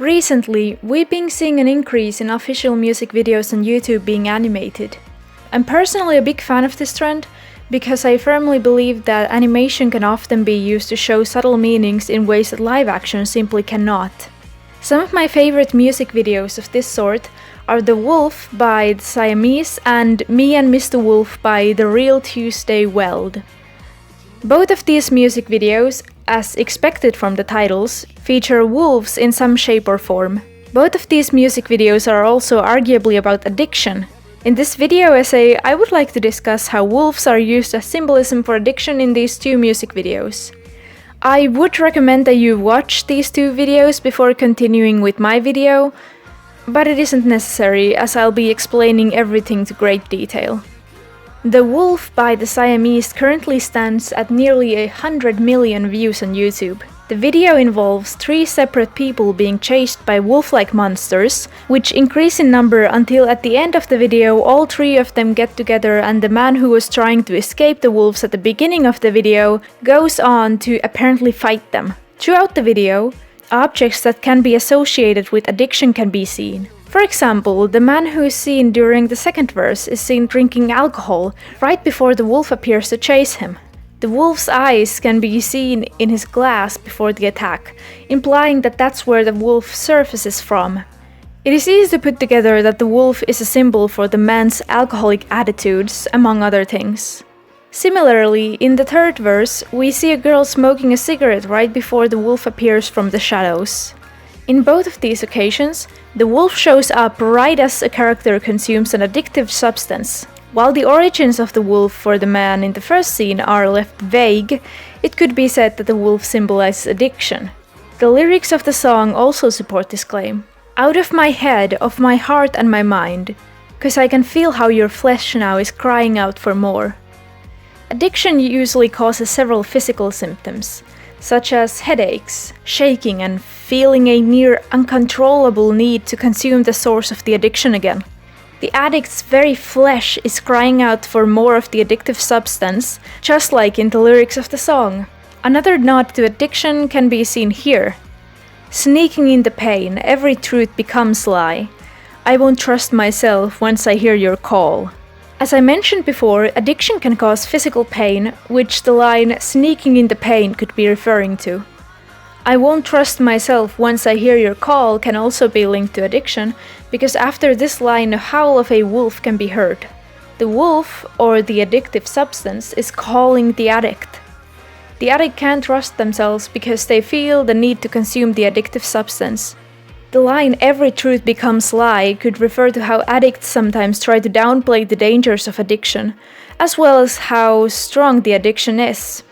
Recently, we've been seeing an increase in official music videos on YouTube being animated. I'm personally a big fan of this trend, because I firmly believe that animation can often be used to show subtle meanings in ways that live action simply cannot. Some of my favorite music videos of this sort are The Wolf by the Siamese and Me and Mr. Wolf by The Real Tuesday Weld. Both of these music videos, as expected from the titles, feature wolves in some shape or form. Both of these music videos are also arguably about addiction. In this video essay, I would like to discuss how wolves are used as symbolism for addiction in these two music videos. I would recommend that you watch these two videos before continuing with my video, but it isn't necessary as I'll be explaining everything to great detail. The Wolf by the Siamese currently stands at nearly 100 million views on YouTube. The video involves 3 separate people being chased by wolf-like monsters, which increase in number until at the end of the video all 3 of them get together and the man who was trying to escape the wolves at the beginning of the video goes on to apparently fight them. Throughout the video, objects that can be associated with addiction can be seen. For example, the man who is seen during the second verse is seen drinking alcohol right before the wolf appears to chase him. The wolf's eyes can be seen in his glass before the attack, implying that that's where the wolf surfaces from. It is easy to put together that the wolf is a symbol for the man's alcoholic attitudes, among other things. Similarly, in the third verse, we see a girl smoking a cigarette right before the wolf appears from the shadows. In both of these occasions, the wolf shows up right as a character consumes an addictive substance. While the origins of the wolf for the man in the first scene are left vague, it could be said that the wolf symbolizes addiction. The lyrics of the song also support this claim. Out of my head, of my heart and my mind, 'cause I can feel how your flesh now is crying out for more. Addiction usually causes several physical symptoms, such as headaches, shaking, and feeling a near uncontrollable need to consume the source of the addiction again. The addict's very flesh is crying out for more of the addictive substance, just like in the lyrics of the song. Another nod to addiction can be seen here. Sneaking in the pain, every truth becomes lie. I won't trust myself once I hear your call. As I mentioned before, addiction can cause physical pain, which the line "sneaking in the pain" could be referring to. I won't trust myself once I hear your call can also be linked to addiction, because after this line a howl of a wolf can be heard. The wolf, or the addictive substance, is calling the addict. The addict can't trust themselves because they feel the need to consume the addictive substance. The line "every truth becomes lie" could refer to how addicts sometimes try to downplay the dangers of addiction, as well as how strong the addiction is.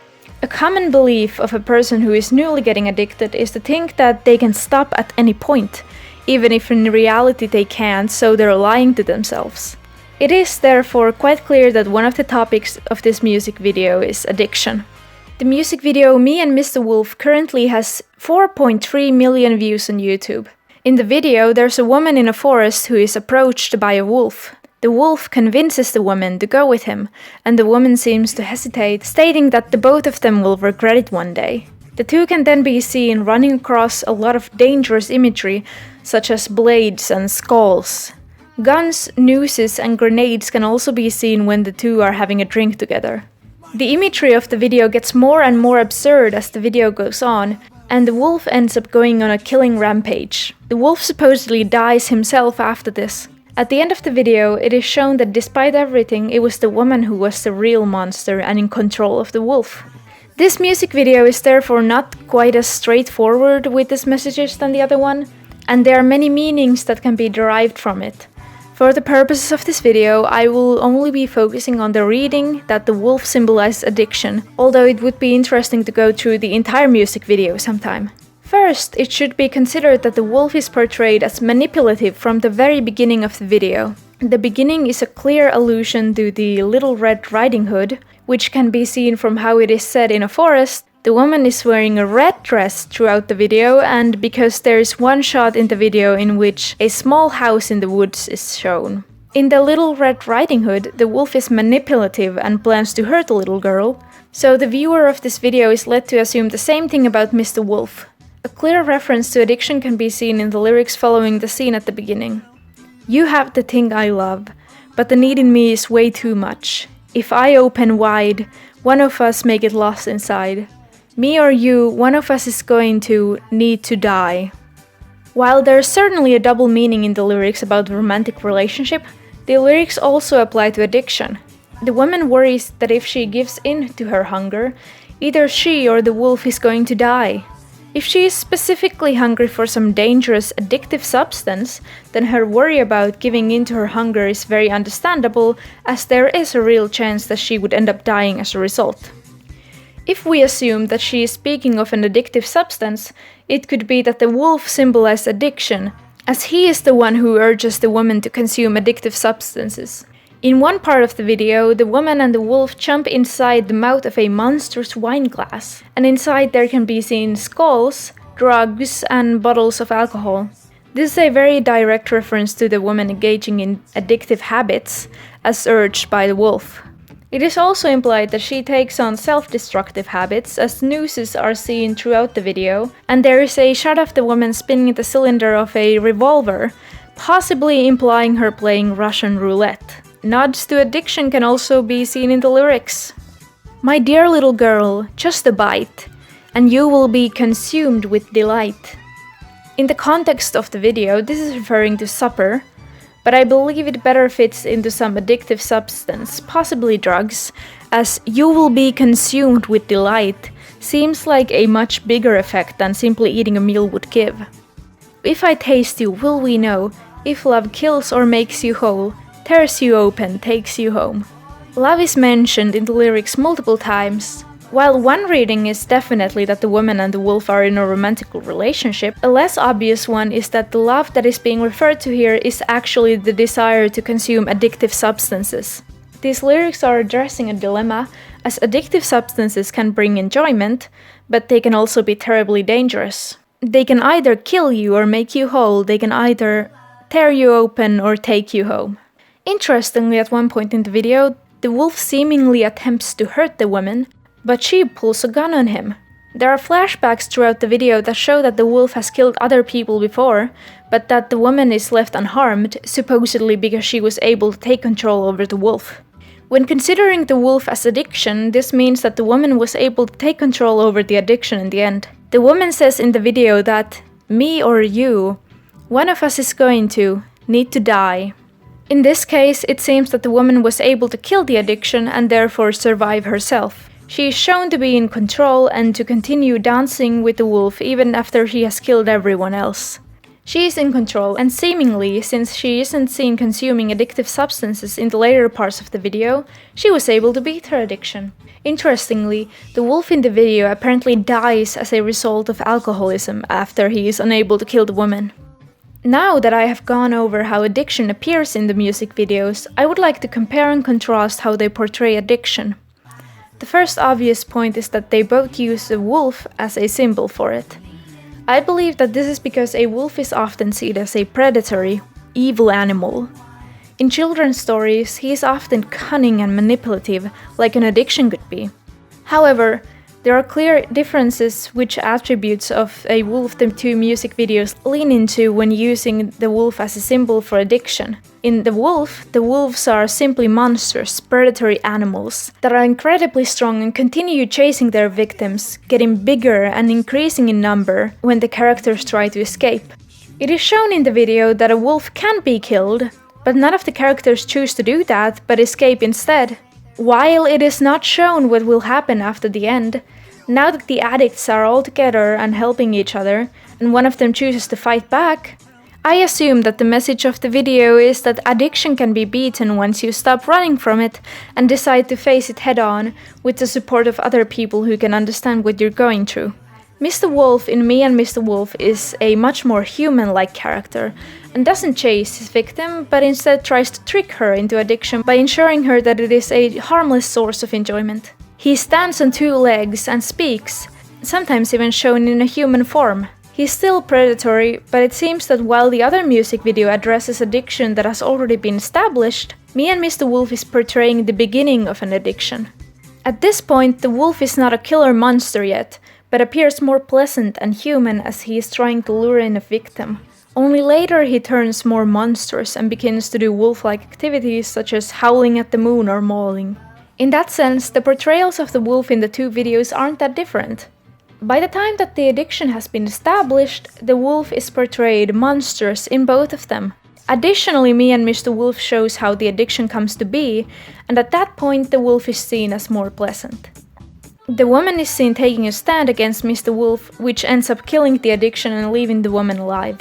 A common belief of a person who is newly getting addicted is to think that they can stop at any point, even if in reality they can't, so they're lying to themselves. It is therefore quite clear that one of the topics of this music video is addiction. The music video Me and Mr. Wolf currently has 4.3 million views on YouTube. In the video, there's a woman in a forest who is approached by a wolf. The wolf convinces the woman to go with him, and the woman seems to hesitate, stating that the both of them will regret it one day. The two can then be seen running across a lot of dangerous imagery, such as blades and skulls. Guns, nooses, and grenades can also be seen when the two are having a drink together. The imagery of the video gets more and more absurd as the video goes on, and the wolf ends up going on a killing rampage. The wolf supposedly dies himself after this. At the end of the video, it is shown that despite everything, it was the woman who was the real monster and in control of the wolf. This music video is therefore not quite as straightforward with its messages than the other one, and there are many meanings that can be derived from it. For the purposes of this video, I will only be focusing on the reading that the wolf symbolizes addiction, although it would be interesting to go through the entire music video sometime. First, it should be considered that the wolf is portrayed as manipulative from the very beginning of the video. The beginning is a clear allusion to the Little Red Riding Hood, which can be seen from how it is said in a forest. The woman is wearing a red dress throughout the video, and because there is one shot in the video in which a small house in the woods is shown. In the Little Red Riding Hood, the wolf is manipulative and plans to hurt the little girl, so the viewer of this video is led to assume the same thing about Mr. Wolf. A clear reference to addiction can be seen in the lyrics following the scene at the beginning. You have the thing I love, but the need in me is way too much. If I open wide, one of us may get lost inside. Me or you, one of us is going to need to die. While there's certainly a double meaning in the lyrics about the romantic relationship, the lyrics also apply to addiction. The woman worries that if she gives in to her hunger, either she or the wolf is going to die. If she is specifically hungry for some dangerous addictive substance, then her worry about giving in to her hunger is very understandable, as there is a real chance that she would end up dying as a result. If we assume that she is speaking of an addictive substance, it could be that the wolf symbolizes addiction, as he is the one who urges the woman to consume addictive substances. In one part of the video, the woman and the wolf jump inside the mouth of a monstrous wine glass, and inside there can be seen skulls, drugs, and bottles of alcohol. This is a very direct reference to the woman engaging in addictive habits, as urged by the wolf. It is also implied that she takes on self-destructive habits, as nooses are seen throughout the video, and there is a shot of the woman spinning the cylinder of a revolver, possibly implying her playing Russian roulette. Nods to addiction can also be seen in the lyrics. My dear little girl, just a bite, and you will be consumed with delight. In the context of the video, this is referring to supper, but I believe it better fits into some addictive substance, possibly drugs, as you will be consumed with delight seems like a much bigger effect than simply eating a meal would give. If I taste you, will we know if love kills or makes you whole, tears you open, takes you home. Love is mentioned in the lyrics multiple times. While one reading is definitely that the woman and the wolf are in a romantic relationship, a less obvious one is that the love that is being referred to here is actually the desire to consume addictive substances. These lyrics are addressing a dilemma, as addictive substances can bring enjoyment, but they can also be terribly dangerous. They can either kill you or make you whole, they can either tear you open or take you home. Interestingly, at one point in the video, the wolf seemingly attempts to hurt the woman, but she pulls a gun on him. There are flashbacks throughout the video that show that the wolf has killed other people before, but that the woman is left unharmed, supposedly because she was able to take control over the wolf. When considering the wolf as addiction, this means that the woman was able to take control over the addiction in the end. The woman says in the video that, me or you, one of us is going to need to die. In this case, it seems that the woman was able to kill the addiction and therefore survive herself. She is shown to be in control and to continue dancing with the wolf even after he has killed everyone else. She is in control, and seemingly, since she isn't seen consuming addictive substances in the later parts of the video, she was able to beat her addiction. Interestingly, the wolf in the video apparently dies as a result of alcoholism after he is unable to kill the woman. Now that I have gone over how addiction appears in the music videos, I would like to compare and contrast how they portray addiction. The first obvious point is that they both use the wolf as a symbol for it. I believe that this is because a wolf is often seen as a predatory, evil animal. In children's stories, he is often cunning and manipulative, like an addiction could be. However, there are clear differences which attributes of a wolf the two music videos lean into when using the wolf as a symbol for addiction. In The Wolf, the wolves are simply monstrous, predatory animals that are incredibly strong and continue chasing their victims, getting bigger and increasing in number when the characters try to escape. It is shown in the video that a wolf can be killed, but none of the characters choose to do that, but escape instead. While it is not shown what will happen after the end, now that the addicts are all together and helping each other, and one of them chooses to fight back, I assume that the message of the video is that addiction can be beaten once you stop running from it and decide to face it head-on with the support of other people who can understand what you're going through. Mr. Wolf in Me and Mr. Wolf is a much more human-like character and doesn't chase his victim, but instead tries to trick her into addiction by ensuring her that it is a harmless source of enjoyment. He stands on two legs and speaks, sometimes even shown in a human form. He's still predatory, but it seems that while the other music video addresses addiction that has already been established, Me and Mr. Wolf is portraying the beginning of an addiction. At this point, the wolf is not a killer monster yet, but appears more pleasant and human as he is trying to lure in a victim. Only later he turns more monstrous and begins to do wolf-like activities such as howling at the moon or mauling. In that sense, the portrayals of the wolf in the two videos aren't that different. By the time that the addiction has been established, the wolf is portrayed monstrous in both of them. Additionally, Me and Mr. Wolf shows how the addiction comes to be, and at that point the wolf is seen as more pleasant. The woman is seen taking a stand against Mr. Wolf, which ends up killing the addiction and leaving the woman alive.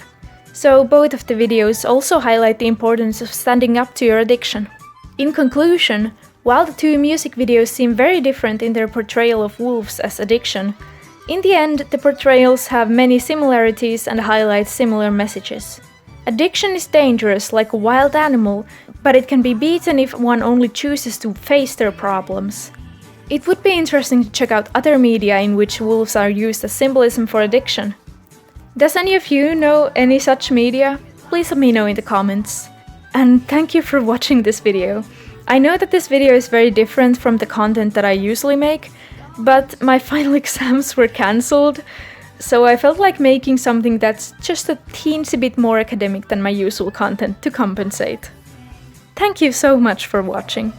So both of the videos also highlight the importance of standing up to your addiction. In conclusion, while the two music videos seem very different in their portrayal of wolves as addiction, in the end the portrayals have many similarities and highlight similar messages. Addiction is dangerous like a wild animal, but it can be beaten if one only chooses to face their problems. It would be interesting to check out other media in which wolves are used as symbolism for addiction. Does any of you know any such media? Please let me know in the comments. And thank you for watching this video. I know that this video is very different from the content that I usually make, but my final exams were cancelled, so I felt like making something that's just a teensy bit more academic than my usual content to compensate. Thank you so much for watching.